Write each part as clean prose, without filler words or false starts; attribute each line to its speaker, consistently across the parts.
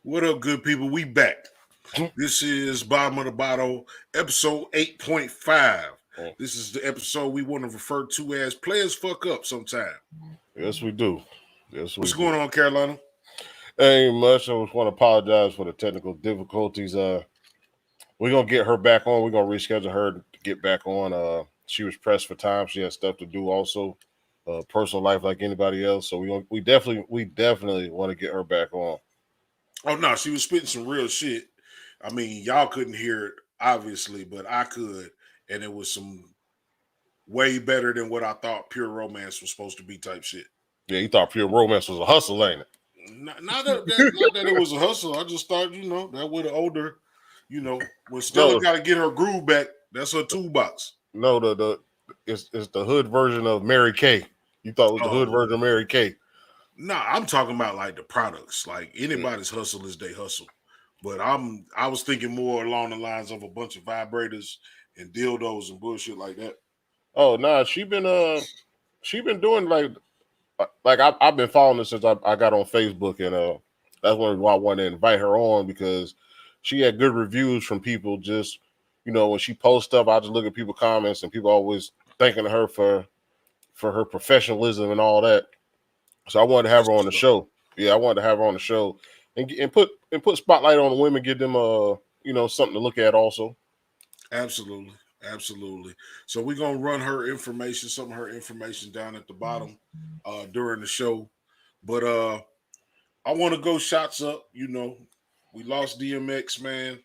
Speaker 1: What up, good people? We back. This is Bottom of the Bottle, episode 8.5. This is the episode we want to refer to as Players Fuck Up Sometime.
Speaker 2: Yes, we do. Yes, we
Speaker 1: What's
Speaker 2: do.
Speaker 1: going on, Carolina?
Speaker 2: Ain't much. I just want to apologize for the technical difficulties. We're gonna get her back on. We're gonna reschedule her to get back on. She was pressed for time. She had stuff to do also, personal life like anybody else. So we definitely want to get her back on.
Speaker 1: Oh, no, she was spitting some real shit. I mean, y'all couldn't hear it, obviously, but I could. And it was some way better than what I thought pure romance was supposed to be type shit.
Speaker 2: Yeah, you thought pure romance was a hustle, ain't it?
Speaker 1: Not that it was a hustle. I just thought, that with an older, when Stella got to get her groove back, that's her toolbox.
Speaker 2: No, it's the hood version of Mary Kay. You thought it was the hood version of Mary Kay.
Speaker 1: Nah, I'm talking about like the products. Like anybody's hustle is they hustle. But I was thinking more along the lines of a bunch of vibrators and dildos and bullshit like that.
Speaker 2: Oh nah, she been doing like I've been following her since I got on Facebook, and that's why I wanted to invite her on, because she had good reviews from people. Just when she posts stuff, I just look at people comments, and people always thanking her for her professionalism and all that. So I wanted to have her on the show. Yeah, I wanted to have her on the show and put spotlight on the women, give them something to look at also.
Speaker 1: Absolutely. So we're gonna run some of her information down at the bottom during the show. But I want to go shots up. We lost DMX, man.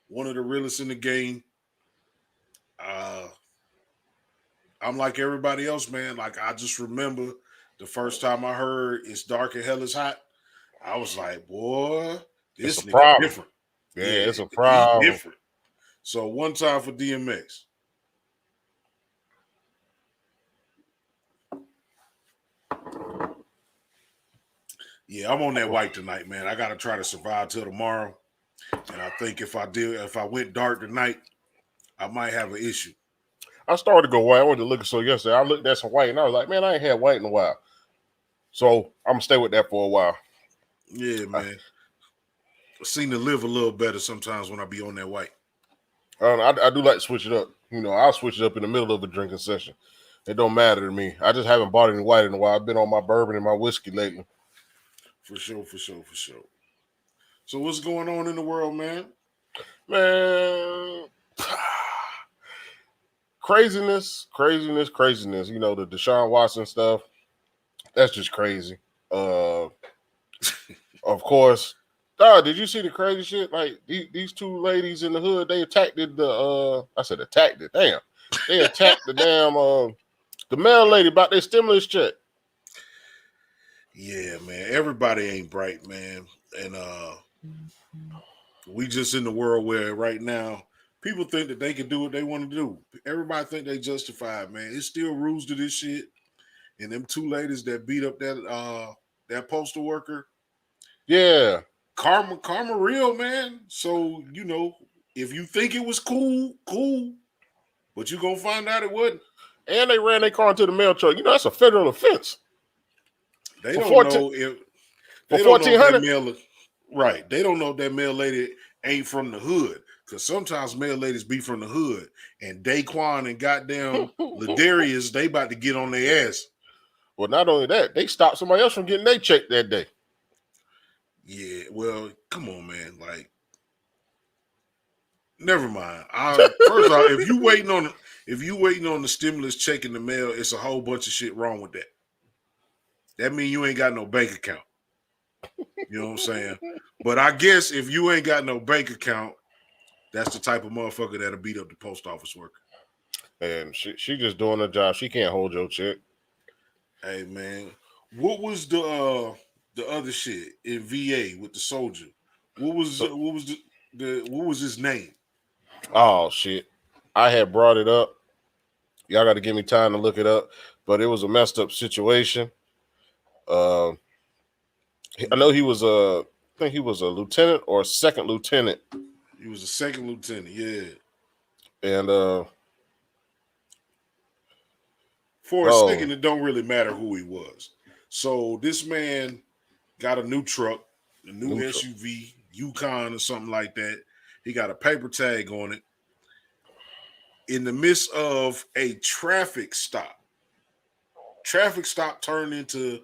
Speaker 1: One of the realest in the game. I'm like everybody else, man. Like, I just remember the first time I heard "It's Dark and Hell is Hot," I was like, boy,
Speaker 2: It's
Speaker 1: this
Speaker 2: a
Speaker 1: nigga
Speaker 2: problem.
Speaker 1: different.
Speaker 2: Yeah,
Speaker 1: Yeah,
Speaker 2: it's a
Speaker 1: he
Speaker 2: problem.
Speaker 1: different. So one time for DMX. Yeah, I'm on that white tonight, man. I gotta try to survive till tomorrow. And I think if I went dark tonight, I might have an issue.
Speaker 2: I started to go white. I went to look at so yesterday. I looked at some white and I was like, man, I ain't had white in a while. So I'm gonna stay with that for a while.
Speaker 1: Yeah, man. I seem to live a little better sometimes when I be on that white.
Speaker 2: I do like to switch it up. I'll switch it up in the middle of a drinking session. It don't matter to me. I just haven't bought any white in a while. I've been on my bourbon and my whiskey lately.
Speaker 1: For sure. So what's going on in the world, man?
Speaker 2: Man, craziness. The Deshaun Watson stuff. That's just crazy. Of course. Did you see the crazy shit? Like these two ladies in the hood, they attacked I said attacked it. Damn. They attacked the damn the mail lady about their stimulus check.
Speaker 1: Yeah, man. Everybody ain't bright, man. And we just in the world where right now people think that they can do what they want to do. Everybody think they justified, man. It's still rules to this shit. And them two ladies that beat up that postal worker.
Speaker 2: Yeah.
Speaker 1: Karma real, man. So, if you think it was cool. But you gonna find out it wasn't.
Speaker 2: And they ran their car into the mail truck. That's a federal offense.
Speaker 1: They don't know if
Speaker 2: for 1,400.
Speaker 1: Right. They don't know if that mail lady ain't from the hood. Because sometimes mail ladies be from the hood. And Daquan and goddamn Ladarius, they about to get on their ass.
Speaker 2: Well, not only that, they stopped somebody else from getting their check that day.
Speaker 1: Yeah, well, come on, man. Like, never mind. First off, if you waiting on the stimulus check in the mail, it's a whole bunch of shit wrong with that. That means you ain't got no bank account. You know what I'm saying? But I guess if you ain't got no bank account, that's the type of motherfucker that'll beat up the post office worker.
Speaker 2: And she just doing her job. She can't hold your check.
Speaker 1: Hey, man, what was the other shit in VA with the soldier? What was his name?
Speaker 2: Oh shit! I had brought it up. Y'all got to give me time to look it up. But it was a messed up situation. I know he was I think he was a lieutenant or a second lieutenant.
Speaker 1: He was a second lieutenant, yeah.
Speaker 2: And
Speaker 1: for a second, it don't really matter who he was. So this man got a new truck. a new SUV, Yukon or something like that. He got a paper tag on it. In the midst of a traffic stop turned into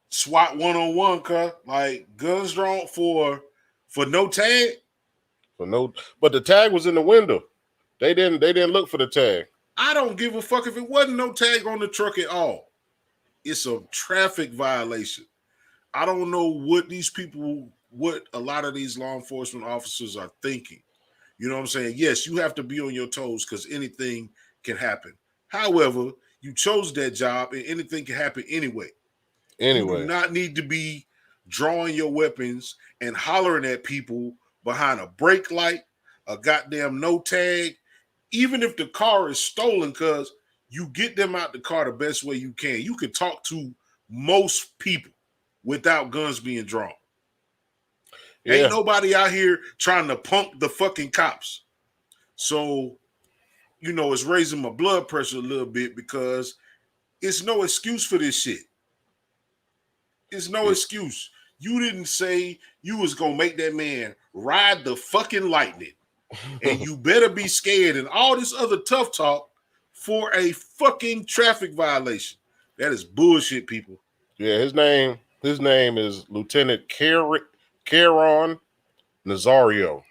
Speaker 1: SWAT 101, cuz like guns drawn for no tag.
Speaker 2: But the tag was in the window. They didn't look for the tag.
Speaker 1: I don't give a fuck if it wasn't no tag on the truck at all. It's a traffic violation. I don't know what a lot of these law enforcement officers are thinking. You know what I'm saying? Yes, you have to be on your toes because anything can happen. However, you chose that job and anything can happen anyway. You do not need to be drawing your weapons and hollering at people behind a brake light, a goddamn no tag, even if the car is stolen, because you get them out the car the best way you can. You can talk to most people without guns being drawn. Yeah. Ain't nobody out here trying to punk the fucking cops. So, it's raising my blood pressure a little bit because it's no excuse for this shit. It's no excuse. You didn't say you was going to make that man ride the fucking lightning. And you better be scared and all this other tough talk for a fucking traffic violation. That is bullshit, people.
Speaker 2: Yeah, his name is Lieutenant Caron Nazario.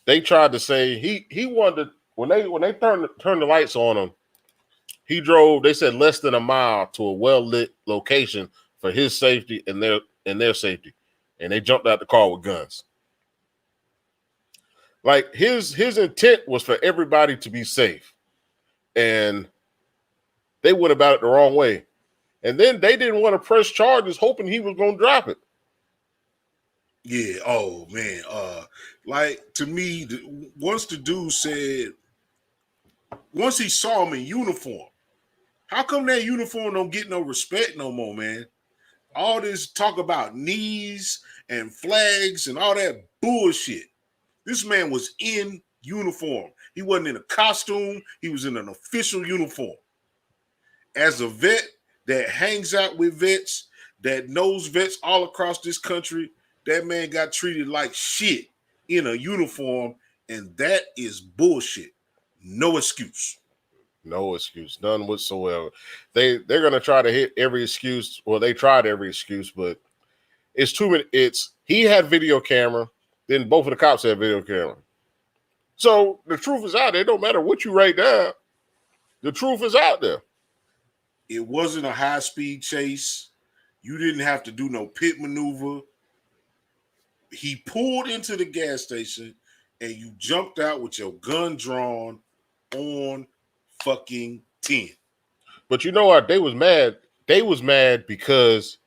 Speaker 2: They tried to say he wanted to, when they turned the lights on him, he drove, they said, less than a mile to a well-lit location for his safety and their safety. And they jumped out the car with guns. Like his intent was for everybody to be safe. And they went about it the wrong way. And then they didn't want to press charges hoping he was going to drop it.
Speaker 1: Yeah. Oh, man. Like, to me, once the dude said, once he saw him in uniform, how come that uniform don't get no respect no more, man? All this talk about knees and flags and all that bullshit. This man was in uniform. He wasn't in a costume. He was in an official uniform. As a vet that hangs out with vets, that knows vets all across this country, that man got treated like shit in a uniform, and that is bullshit. No excuse.
Speaker 2: No excuse, none whatsoever. They're gonna try to hit every excuse. Well, they tried every excuse, but it's too many. He had video camera, then both of the cops had video camera. So the truth is out there. It don't matter what you write down. The truth is out there.
Speaker 1: It wasn't a high-speed chase. You didn't have to do no pit maneuver. He pulled into the gas station and you jumped out with your gun drawn on fucking 10.
Speaker 2: But you know what? They was mad. They was mad because,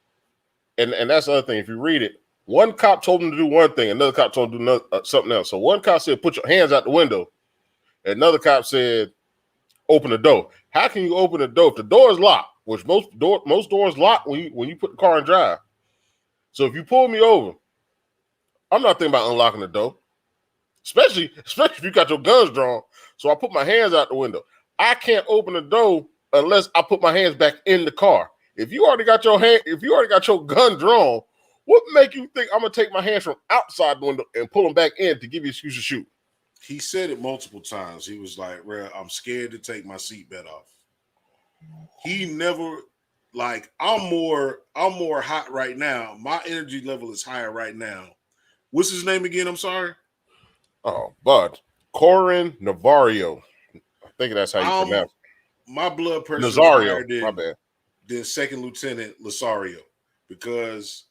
Speaker 2: and that's the other thing. If you read it, one cop told him to do one thing, another cop told him to do something else. So one cop said, put your hands out the window. Another cop said, open the door. How can you open the door if the door is locked? Which most doors lock when you put the car in drive. So if you pull me over, I'm not thinking about unlocking the door, especially if you got your guns drawn. So I put my hands out the window. I can't open the door unless I put my hands back in the car. If you already got your gun drawn, what make you think I'm gonna take my hands from outside the window and pull them back in to give you an excuse to shoot?
Speaker 1: He said it multiple times. He was like, "Well, I'm scared to take my seatbelt off." He never, like, I'm more hot right now. My energy level is higher right now. What's his name again? I'm sorry.
Speaker 2: Oh, but Corin Nazario. I think that's how you pronounce it.
Speaker 1: My blood pressure
Speaker 2: Nazario.
Speaker 1: is
Speaker 2: My bad.
Speaker 1: Than Second Lieutenant Lasario, because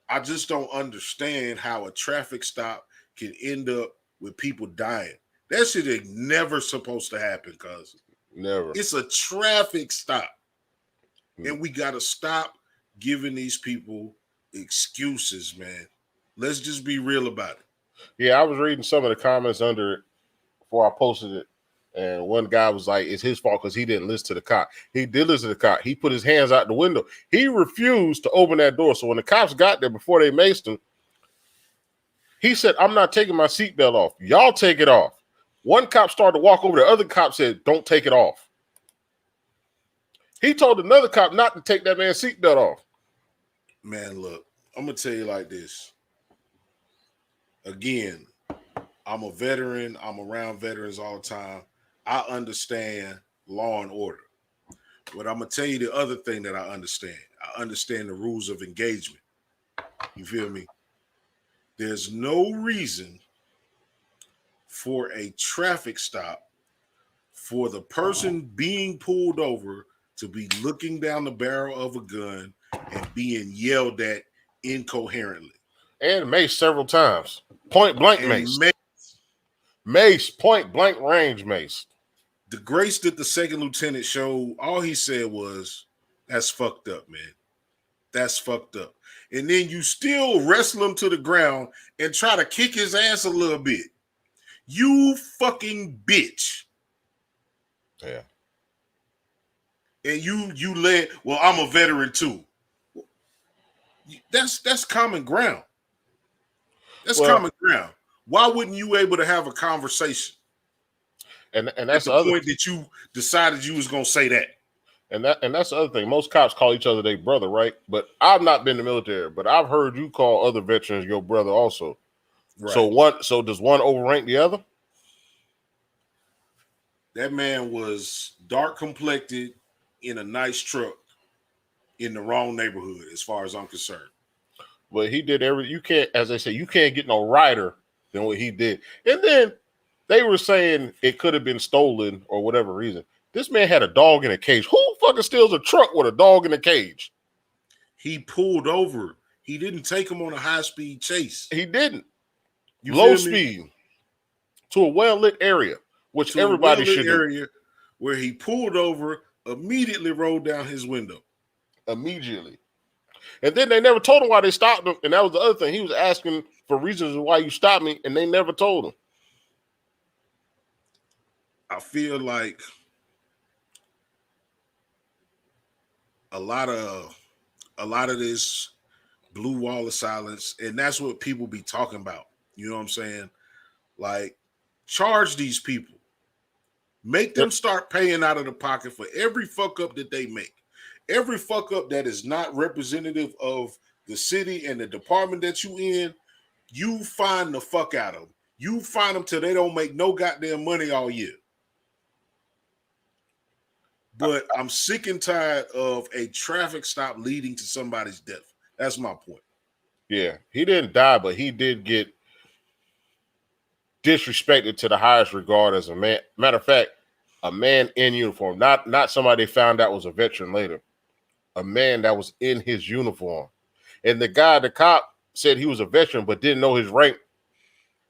Speaker 1: I just don't understand how a traffic stop can end up with people dying. That shit is never supposed to happen, cuz.
Speaker 2: Never.
Speaker 1: It's a traffic stop. And we got to stop giving these people excuses, man. Let's just be real about it.
Speaker 2: Yeah, I was reading some of the comments under it before I posted it. And one guy was like, it's his fault because he didn't listen to the cop. He did listen to the cop. He put his hands out the window. He refused to open that door. So when the cops got there before they maced him, he said, I'm not taking my seatbelt off. Y'all take it off. One cop started to walk over. The other cop said, don't take it off. He told another cop not to take that man's seatbelt off.
Speaker 1: Man, look, I'm gonna tell you like this. Again, I'm a veteran. I'm around veterans all the time. I understand law and order. But I'm gonna tell you the other thing that I understand. I understand the rules of engagement. You feel me? There's no reason for a traffic stop for the person being pulled over to be looking down the barrel of a gun and being yelled at incoherently.
Speaker 2: And mace several times. Point blank
Speaker 1: And
Speaker 2: mace. Mace, point blank range mace.
Speaker 1: the grace that the second lieutenant showed, all he said was, "That's fucked up, man. That's fucked up." And then you still wrestle him to the ground and try to kick his ass a little bit. You fucking bitch.
Speaker 2: Yeah.
Speaker 1: And you led, well, I'm a veteran too. That's common ground. That's common ground. Why wouldn't you able to have a conversation?
Speaker 2: And
Speaker 1: At
Speaker 2: that's
Speaker 1: the point that you decided you was gonna say that.
Speaker 2: And that's the other thing. Most cops call each other their brother, right? But I've not been in the military, but I've heard you call other veterans your brother also. Right. So does one overrank the other?
Speaker 1: That man was dark complected in a nice truck in the wrong neighborhood, as far as I'm concerned.
Speaker 2: But he did you can't, as they say, you can't get no righter than what he did. And then they were saying it could have been stolen or whatever reason. This man had a dog in a cage. Who fucking steals a truck with a dog in a cage?
Speaker 1: He pulled over. He didn't take him on a high-speed chase.
Speaker 2: He didn't. Low speed to a well-lit area, which everybody should do.
Speaker 1: Area where he pulled over, immediately rolled down his window.
Speaker 2: Immediately. And then they never told him why they stopped him. And that was the other thing. He was asking for reasons why you stopped me, and they never told him.
Speaker 1: I feel like a lot of this blue wall of silence, and that's what people be talking about. You know what I'm saying? Like, charge these people. Make them start paying out of the pocket for every fuck up that they make. Every fuck up that is not representative of the city and the department that you in, you find the fuck out of them. You find them till they don't make no goddamn money all year. But I'm sick and tired of a traffic stop leading to somebody's death. That's my point.
Speaker 2: Yeah, he didn't die, but he did get disrespected to the highest regard as a man. Matter of fact, a man in uniform, not somebody they found out was a veteran later. A man that was in his uniform. And the cop said he was a veteran but didn't know his rank.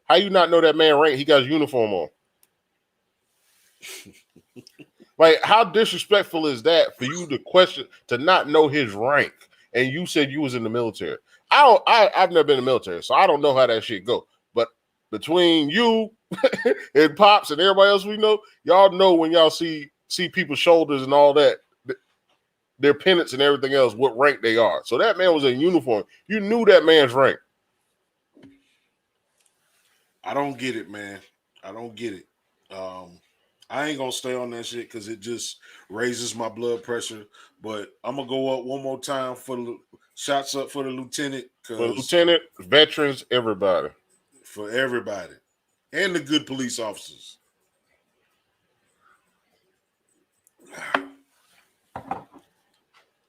Speaker 2: How you not know that man rank? He got his uniform on. Like, how disrespectful is that for you to question, to not know his rank? And you said you was in the military. I've never been in the military, so I don't know how that shit go. But between you and Pops and everybody else we know, y'all know when y'all see people's shoulders and all that, their pennants and everything else, what rank they are. So that man was in uniform. You knew that man's rank.
Speaker 1: I don't get it, man. I don't get it. I ain't gonna stay on that shit because it just raises my blood pressure. But I'm gonna go up one more time for the shots up for the lieutenant.
Speaker 2: For the lieutenant, veterans, everybody.
Speaker 1: For everybody. And the good police officers.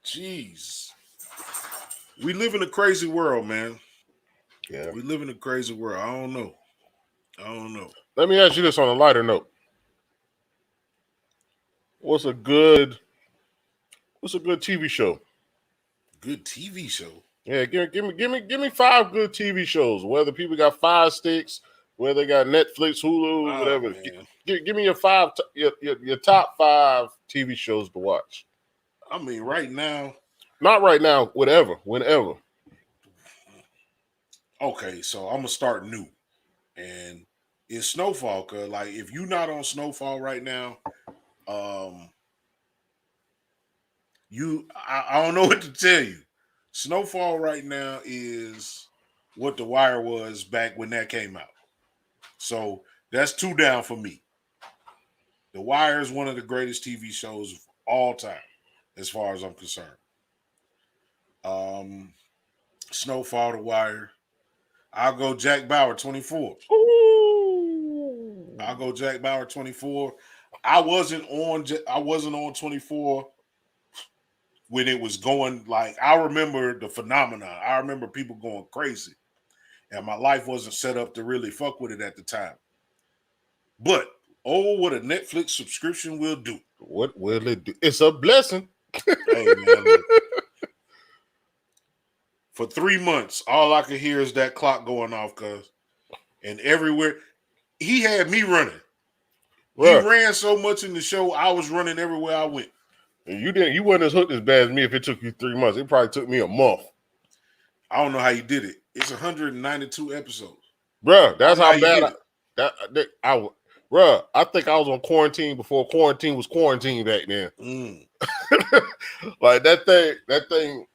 Speaker 1: Jeez. We live in a crazy world, man.
Speaker 2: Yeah.
Speaker 1: We live in a crazy world. I don't know.
Speaker 2: Let me ask you this on a lighter note. What's a good TV show?
Speaker 1: Good TV show?
Speaker 2: Yeah, give me 5 good TV shows. Whether people got Fire Sticks, whether they got Netflix, Hulu, whatever. Give me your top 5 TV shows to watch.
Speaker 1: I mean, right now.
Speaker 2: Not right now, whenever.
Speaker 1: Okay, so I'm gonna start new. And it's Snowfall, cause like if you're not on Snowfall right now, I don't know what to tell you. Snowfall right now is what The Wire was back when that came out. So that's 2 down for me. The Wire is one of the greatest TV shows of all time, as far as I'm concerned. Snowfall, The Wire. I'll go Jack Bauer 24.
Speaker 2: Ooh.
Speaker 1: I'll go Jack Bauer 24. I wasn't on 24 when it was going, like, I remember the phenomenon. I remember people going crazy. And my life wasn't set up to really fuck with it at the time. But what a Netflix subscription will do.
Speaker 2: What will it do? It's a blessing.
Speaker 1: Hey man, look. For 3 months, all I could hear is that clock going off, and everywhere he had me running.
Speaker 2: Bruh.
Speaker 1: He ran so much in the show, I was running everywhere I went.
Speaker 2: And you wasn't as hooked as bad as me if it took you 3 months. It probably took me a month.
Speaker 1: I don't know how you did it. It's 192 episodes.
Speaker 2: Bruh, that's how
Speaker 1: you
Speaker 2: bad
Speaker 1: did it.
Speaker 2: Bruh, I think I was on quarantine before quarantine was quarantine back then. Like that thing.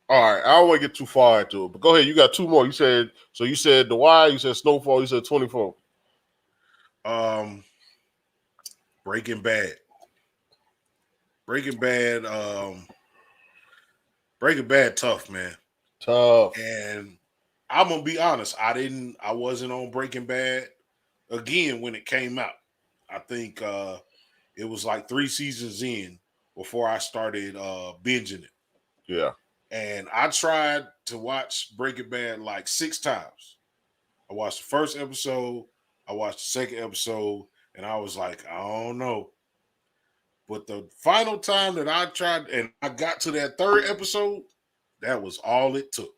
Speaker 2: All right, I don't want to get too far into it, but go ahead. You got two more. You said The Wire, you said Snowfall, you said 24.
Speaker 1: Breaking Bad. Breaking Bad tough, man.
Speaker 2: Tough.
Speaker 1: And I'm gonna be honest, I wasn't on Breaking Bad again when it came out. I think it was like 3 seasons in before I started binging it.
Speaker 2: Yeah.
Speaker 1: And I tried to watch Breaking Bad like 6 times. I watched the first episode, I watched the second episode, and I was like, I don't know. But the final time that I tried and I got to that third episode, that was all it took.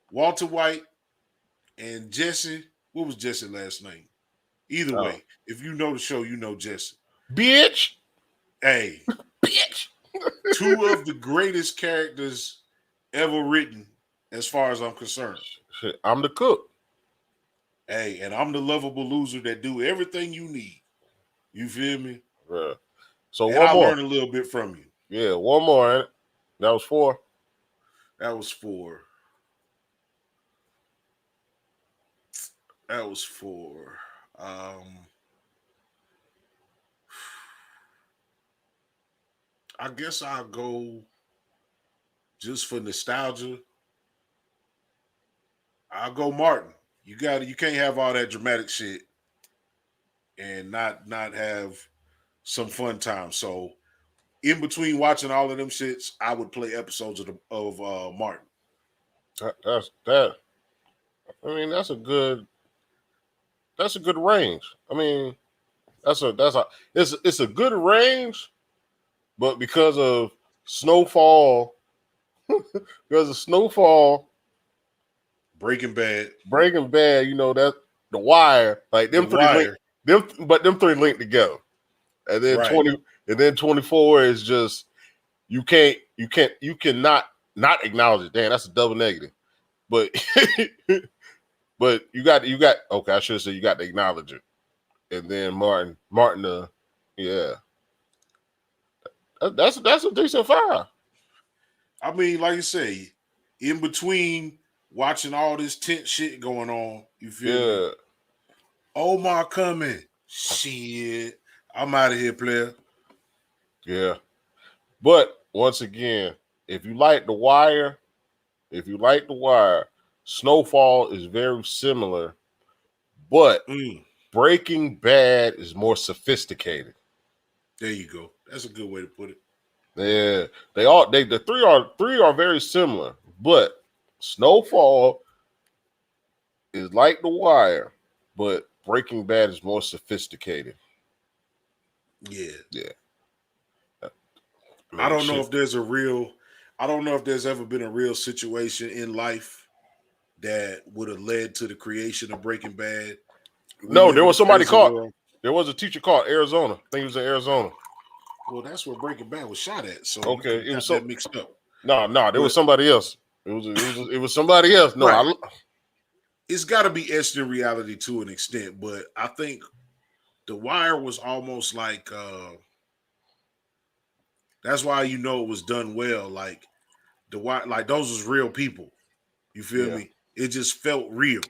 Speaker 1: Walter White and Jesse. What was Jesse's last name? Either way, if you know the show, you know Jesse.
Speaker 2: Bitch.
Speaker 1: Hey.
Speaker 2: Bitch.
Speaker 1: 2 of the greatest characters ever written, as far as I'm concerned.
Speaker 2: Shit, I'm the cook.
Speaker 1: Hey, and I'm the lovable loser that do everything you need. You feel me?
Speaker 2: Yeah. So
Speaker 1: and
Speaker 2: one
Speaker 1: I
Speaker 2: more.
Speaker 1: learned a little bit from you.
Speaker 2: Yeah, one more. Ain't it? That was 4.
Speaker 1: That was 4. That was 4. I guess I'll go just for nostalgia. I'll go Martin. You can't have all that dramatic shit and not have some fun time. So in between watching all of them shits, I would play episodes of Martin.
Speaker 2: That's that. I mean, that's a good range. I mean, it's a good range, but because of Snowfall,
Speaker 1: Breaking Bad,
Speaker 2: you know, that The Wire, like them
Speaker 1: The
Speaker 2: three
Speaker 1: Wire.
Speaker 2: them 3 linked together. And then
Speaker 1: Right.
Speaker 2: 24 is just you cannot not acknowledge it. Damn, that's a double negative. But but you got okay, I should have said you got to acknowledge it. And then Martin, yeah. That's a decent 5.
Speaker 1: I mean, like you say, in between watching all this tense shit going on, you feel me? Omar coming. Shit. I'm out of here, player.
Speaker 2: Yeah. But once again, if you like The Wire, Snowfall is very similar, but Breaking Bad is more sophisticated.
Speaker 1: There you go. That's a good way to put it.
Speaker 2: Yeah, the three are very similar, but Snowfall is like The Wire, but Breaking Bad is more sophisticated.
Speaker 1: Yeah.
Speaker 2: Man,
Speaker 1: I don't know if there's ever been a real situation in life that would have led to the creation of Breaking Bad.
Speaker 2: No, there was somebody caught. There was a teacher caught Arizona. I think it was in Arizona.
Speaker 1: Well, that's where Breaking Bad was shot at. So
Speaker 2: okay,
Speaker 1: it was that mixed up.
Speaker 2: No, there was somebody else. It was somebody else. No,
Speaker 1: right. It's got to be etched in reality to an extent, but I think The Wire was almost like that's why you know it was done well. Like The Wire, like those was real people. You feel me? It just felt real.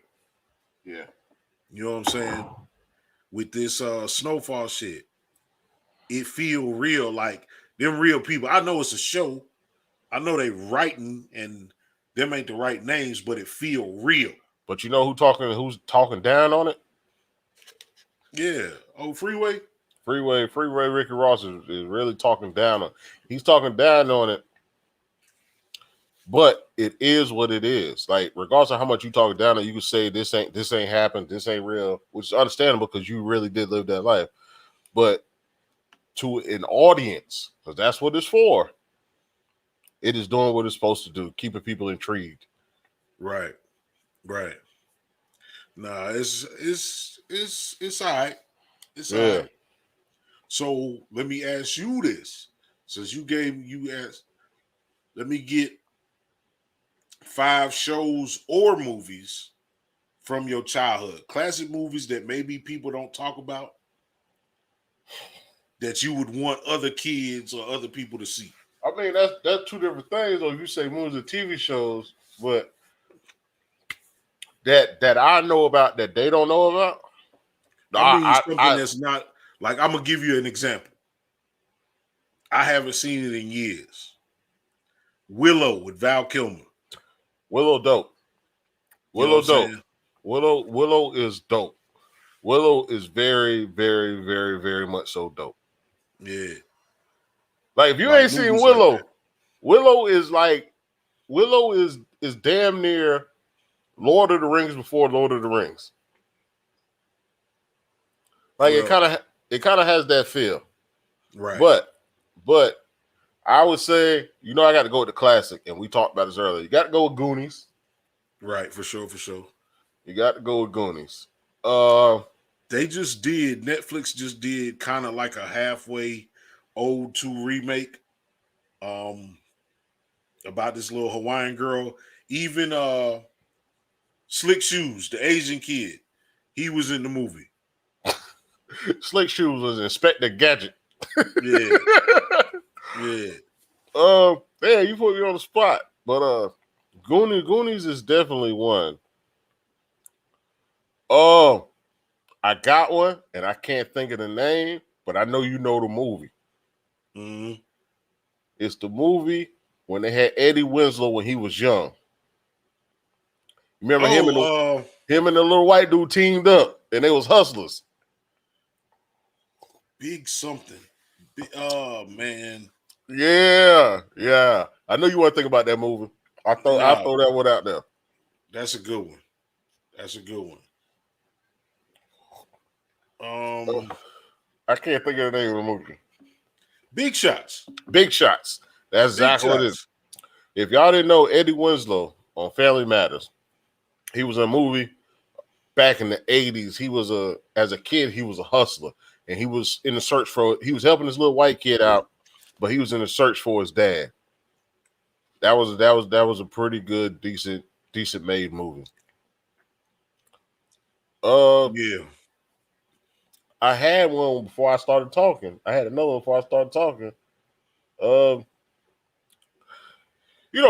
Speaker 2: Yeah.
Speaker 1: You know what I'm saying? With this Snowfall shit, it feel real. Like them real people. I know it's a show. I know they writing and them ain't the right names, but it feel real.
Speaker 2: But you know who's talking down on it?
Speaker 1: Yeah. Oh, Freeway?
Speaker 2: Freeway Ricky Ross is really talking down on it. He's talking down on it, but it is what it is. Like, regardless of how much you talk down on it, you can say this ain't happened, this ain't real, which is understandable because you really did live that life. But to an audience, because that's what it's for, it is doing what it's supposed to do, keeping people intrigued.
Speaker 1: Right. Nah, it's all right. It's all right. So let me ask you this. Since you asked, let me get 5 shows or movies from your childhood. Classic movies that maybe people don't talk about that you would want other kids or other people to see.
Speaker 2: I mean, that's two different things. Though, if you say movies or TV shows, but that I know about that they don't know about.
Speaker 1: I mean, something that's not like, I'm gonna give you an example. I haven't seen it in years. Willow with Val Kilmer.
Speaker 2: Willow dope. Willow dope. Willow is dope. Willow is very, very, very, very much so dope.
Speaker 1: Yeah.
Speaker 2: Like, if you ain't seen Willow, like Willow is damn near Lord of the Rings before Lord of the Rings. Like, it kind of has that feel.
Speaker 1: Right.
Speaker 2: But I would say, I got to go with the classic, and we talked about this earlier. You got to go with Goonies.
Speaker 1: Right, for sure.
Speaker 2: You got to go with Goonies.
Speaker 1: Netflix just did kind of like a halfway old 2 remake about this little Hawaiian girl. Even Slick Shoes, the Asian kid, he was in the movie.
Speaker 2: Slick Shoes was Inspector Gadget.
Speaker 1: Yeah.
Speaker 2: Yeah, you put me on the spot. But Goonies is definitely one. Oh, I got one, and I can't think of the name, but I know you know the movie.
Speaker 1: Mm-hmm.
Speaker 2: It's the movie when they had Eddie Winslow when he was young. Remember him and the little white dude teamed up, and they was hustlers.
Speaker 1: Big something. Oh man.
Speaker 2: Yeah. I know you want to think about that movie. I'll throw that one out there.
Speaker 1: That's a good one.
Speaker 2: I can't think of the name of the movie.
Speaker 1: Big Shots.
Speaker 2: That's exactly what it is. If y'all didn't know, Eddie Winslow on Family Matters, he was in a movie back in the 80s. He was as a kid, he was a hustler, and he was in the search he was helping this little white kid out, but he was in the search for his dad. That was a pretty good, decent made movie.
Speaker 1: Yeah.
Speaker 2: I had one before I started talking. I had another one before I started talking.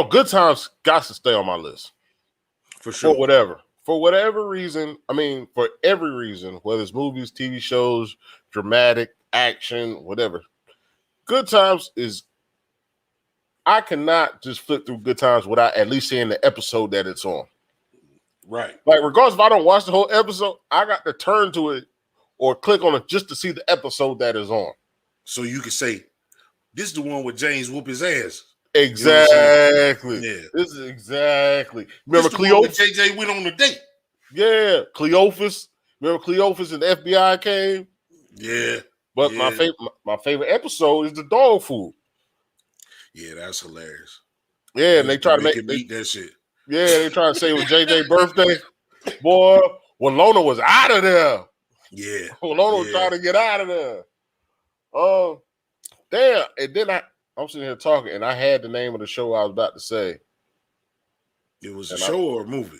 Speaker 2: Good Times got to stay on my list.
Speaker 1: For sure.
Speaker 2: For whatever reason, I mean, for every reason, whether it's movies, TV shows, dramatic, action, whatever. Good Times is, I cannot just flip through Good Times without at least seeing the episode that it's on.
Speaker 1: Right.
Speaker 2: Like, regardless if I don't watch the whole episode, I got to turn to it or click on it just to see the episode that is on.
Speaker 1: So you can say, this is the one with James whoop his ass.
Speaker 2: Exactly.
Speaker 1: Yeah.
Speaker 2: This is exactly. Remember
Speaker 1: Cleophas? JJ went on a date.
Speaker 2: Yeah. Cleophas. Remember Cleophas and the FBI came?
Speaker 1: Yeah.
Speaker 2: But my favorite episode is the dog food.
Speaker 1: Yeah, that's hilarious.
Speaker 2: Yeah, and they try to make
Speaker 1: him eat that shit.
Speaker 2: Yeah, they try to say it was JJ's birthday. Boy, Walona was out of there.
Speaker 1: Yeah.
Speaker 2: Walona was trying to get out of there. Oh, damn. And then I'm sitting here talking, and I had the name of the show I was about to say.
Speaker 1: It was a show or a movie?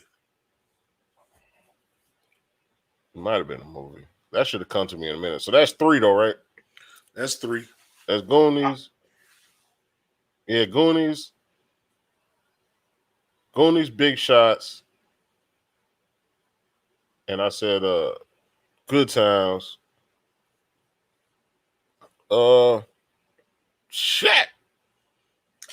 Speaker 2: It might have been a movie. That should have come to me in a minute. So that's 3, though, right?
Speaker 1: That's 3.
Speaker 2: That's Goonies. Yeah, Goonies. Goonies, Big Shots. And I said Good Times. Shit.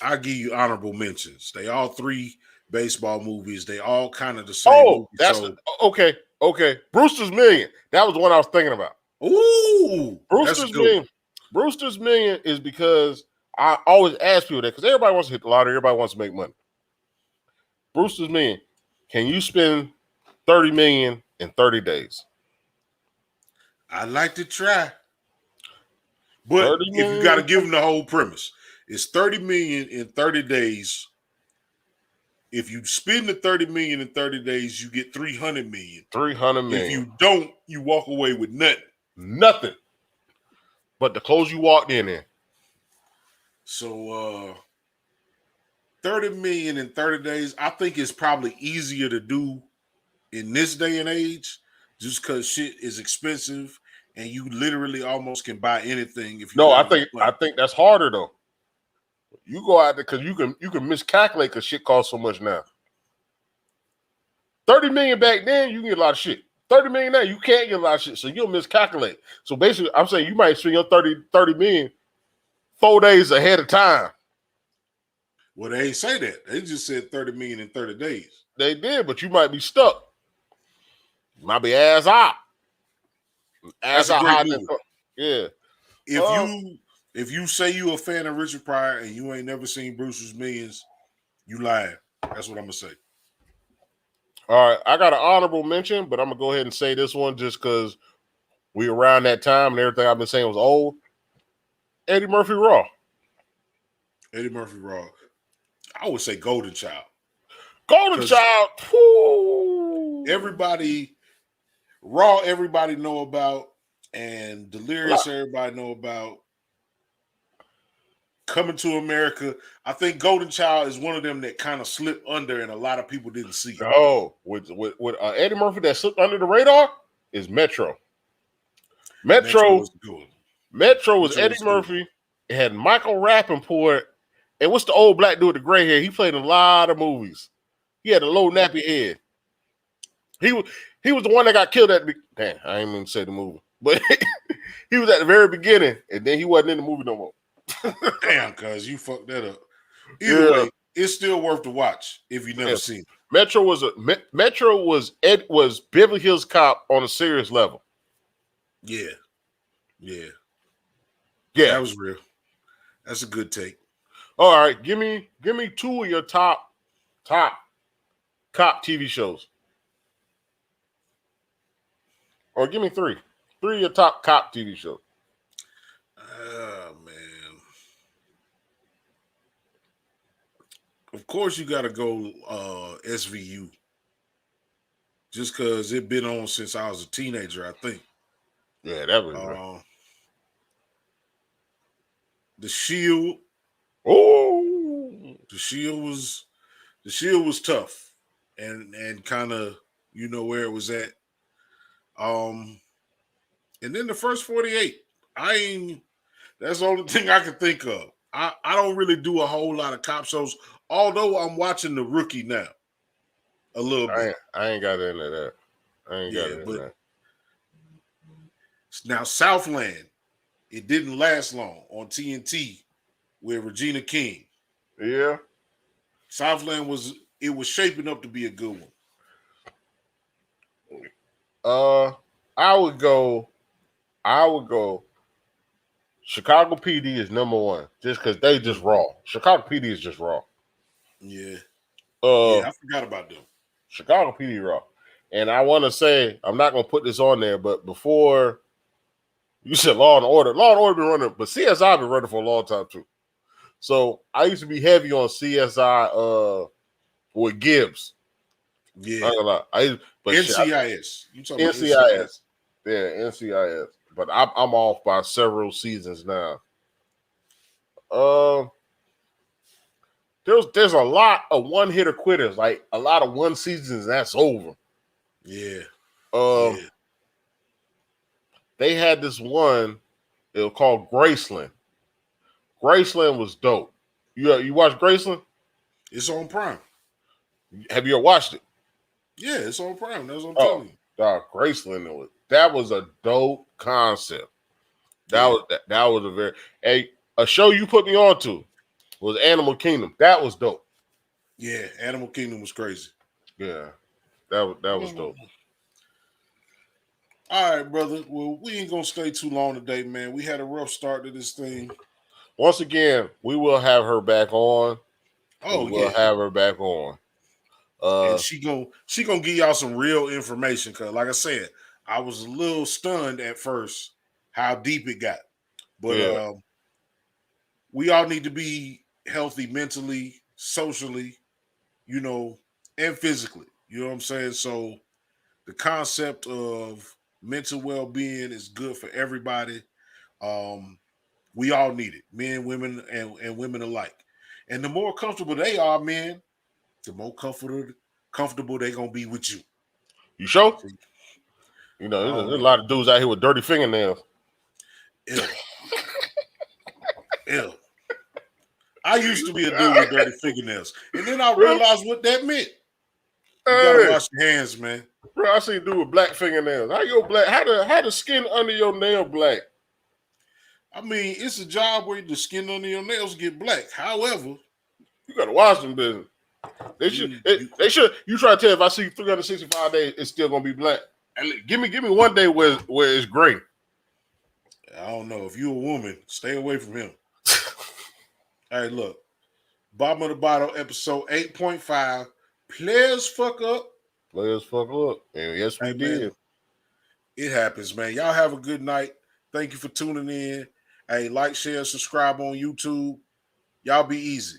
Speaker 1: I'll give you honorable mentions. They all 3 baseball movies. They all kind of the same
Speaker 2: Oh,
Speaker 1: movie.
Speaker 2: that's
Speaker 1: So,
Speaker 2: okay. Okay, Brewster's Million. That was the one I was thinking about.
Speaker 1: ooh, that's a
Speaker 2: Brewster's
Speaker 1: good one.
Speaker 2: Million. Brewster's Million is because I always ask people that because everybody wants to hit the lottery. Everybody wants to make money. Brewster's Million. Can you spend $30 million in 30 days?
Speaker 1: I'd like to try. But
Speaker 2: 30
Speaker 1: if you got to
Speaker 2: million.
Speaker 1: give them the whole premise, it's 30 million in 30 days. If you spend the 30 million in 30 days, you get 300 million.
Speaker 2: 300
Speaker 1: If
Speaker 2: million.
Speaker 1: you don't, you walk away with nothing.
Speaker 2: Nothing. But the clothes you walked in.
Speaker 1: So 30 million in 30 days, I think it's probably easier to do in this day and age just because shit is expensive and you literally almost can buy anything if you
Speaker 2: No,
Speaker 1: got
Speaker 2: I
Speaker 1: enough
Speaker 2: think
Speaker 1: money.
Speaker 2: that's harder though. You go out there because you can miscalculate because shit costs so much now. 30 million back then, you can get a lot of shit. 30 million now, you can't get a lot of shit. So you'll miscalculate. So basically, I'm saying you might spend your 30 million 4 days ahead of time.
Speaker 1: Well, they ain't say that. They just said 30 million in 30 days.
Speaker 2: They did, but you might be stuck. You might be ass out.
Speaker 1: That's
Speaker 2: Ass
Speaker 1: a
Speaker 2: out
Speaker 1: great
Speaker 2: high.
Speaker 1: movie.
Speaker 2: Yeah.
Speaker 1: If you say you a fan of Richard Pryor and you ain't never seen Brewster's Millions, you lying. That's what I'm gonna say.
Speaker 2: All right, I got an honorable mention, but I'm gonna go ahead and say this one just because we around that time and everything I've been saying was old. Eddie Murphy Raw.
Speaker 1: Eddie Murphy Raw. I would say Golden Child.
Speaker 2: Golden Child. Whoo.
Speaker 1: Everybody know about, and Delirious everybody know about. Coming to America. I think Golden Child is one of them that kind of slipped under and a lot of people didn't see it.
Speaker 2: No, with Eddie Murphy that slipped under the radar is Metro. Metro
Speaker 1: was good.
Speaker 2: Metro was Eddie Murphy. It had Michael Rappaport. And what's the old black dude with the gray hair? He played in a lot of movies. He had a low nappy head. He was the one that got killed at the damn, I ain't even say the movie. But he was at the very beginning, and then he wasn't in the movie no more.
Speaker 1: Damn, cuz you fucked that up. Either way, it's still worth the watch if you never seen it.
Speaker 2: Metro was Beverly Hills Cop on a serious level.
Speaker 1: Yeah.
Speaker 2: Yeah.
Speaker 1: That was real. That's a good take.
Speaker 2: All right, give me 2 of your top cop TV shows. Or give me 3. 3 of your top cop TV shows.
Speaker 1: Oh, man. Of course, you got to go SVU. Just because it been on since I was a teenager, I think.
Speaker 2: Yeah, that was
Speaker 1: The Shield.
Speaker 2: Oh,
Speaker 1: The Shield was tough, and kind of where it was at. And then the first 48. That's the only thing I can think of. I don't really do a whole lot of cop shows, although I'm watching The Rookie now. A little bit.
Speaker 2: I ain't got into that. That.
Speaker 1: Now Southland, it didn't last long on TNT with Regina King.
Speaker 2: Yeah.
Speaker 1: Southland was shaping up to be a good
Speaker 2: one. I would go Chicago PD is number 1 just because they just raw. Chicago PD is just raw.
Speaker 1: Yeah. I forgot about them.
Speaker 2: Chicago PD raw. And I want to say, I'm not going to put this on there, but before you said Law and Order been running, but CSI been running for a long time too. So I used to be heavy on CSI with Gibbs.
Speaker 1: Yeah.
Speaker 2: But
Speaker 1: NCIS.
Speaker 2: You talking about NCIS. Yeah, NCIS. But I'm off by several seasons now. There's a lot of one-hitter quitters, like a lot of one seasons that's over.
Speaker 1: Yeah.
Speaker 2: They had this one, it was called Graceland. Graceland was dope. You watched Graceland?
Speaker 1: It's on Prime.
Speaker 2: Have you ever watched it?
Speaker 1: Yeah, it's on Prime. That's what I'm telling you.
Speaker 2: Dog, Graceland, that was a dope concept. That was a show you put me on to was Animal Kingdom. That was dope.
Speaker 1: Yeah, Animal Kingdom was crazy.
Speaker 2: Yeah, that was dope.
Speaker 1: All right, brother. Well, we ain't gonna stay too long today, man. We had a rough start to this thing.
Speaker 2: Once again, we will have her back on. We
Speaker 1: Oh
Speaker 2: will
Speaker 1: yeah,
Speaker 2: have her back on.
Speaker 1: and she gonna give y'all some real information. Cause like I said, I was a little stunned at first how deep it got, but
Speaker 2: Yeah.
Speaker 1: we all need to be healthy mentally, socially, you know, and physically. You know what I'm saying? So the concept of mental well-being is good for everybody. We all need it, men, women, and women alike. And the more comfortable they are, men, the more comfortable they gonna be with you.
Speaker 2: You sure?
Speaker 1: See?
Speaker 2: You know,
Speaker 1: I
Speaker 2: there's
Speaker 1: don't
Speaker 2: a
Speaker 1: know.
Speaker 2: lot of dudes out here with dirty fingernails.
Speaker 1: Ew. Ew. I used to be a dude with dirty fingernails. And then I
Speaker 2: Bro,
Speaker 1: realized what that meant. You gotta
Speaker 2: hey,
Speaker 1: wash your hands, man.
Speaker 2: bro, I see a dude with black fingernails. How your black? How the skin under your nail black?
Speaker 1: I mean, it's a job where the skin under your nails get black. However,
Speaker 2: You gotta wash them business. They should.
Speaker 1: you, you
Speaker 2: They should. You try to tell if I see 365 days, it's still gonna be black. And give me 1 day where it's gray.
Speaker 1: I don't know. If you're a woman, stay away from him. Hey, look. Bottom of the bottle, episode 8.5. Players fuck up.
Speaker 2: Players fuck up, and yes, we
Speaker 1: Hey, man,
Speaker 2: did.
Speaker 1: it happens, man. Y'all have a good night. Thank you for tuning in. Hey, like, share, subscribe on YouTube. Y'all be easy.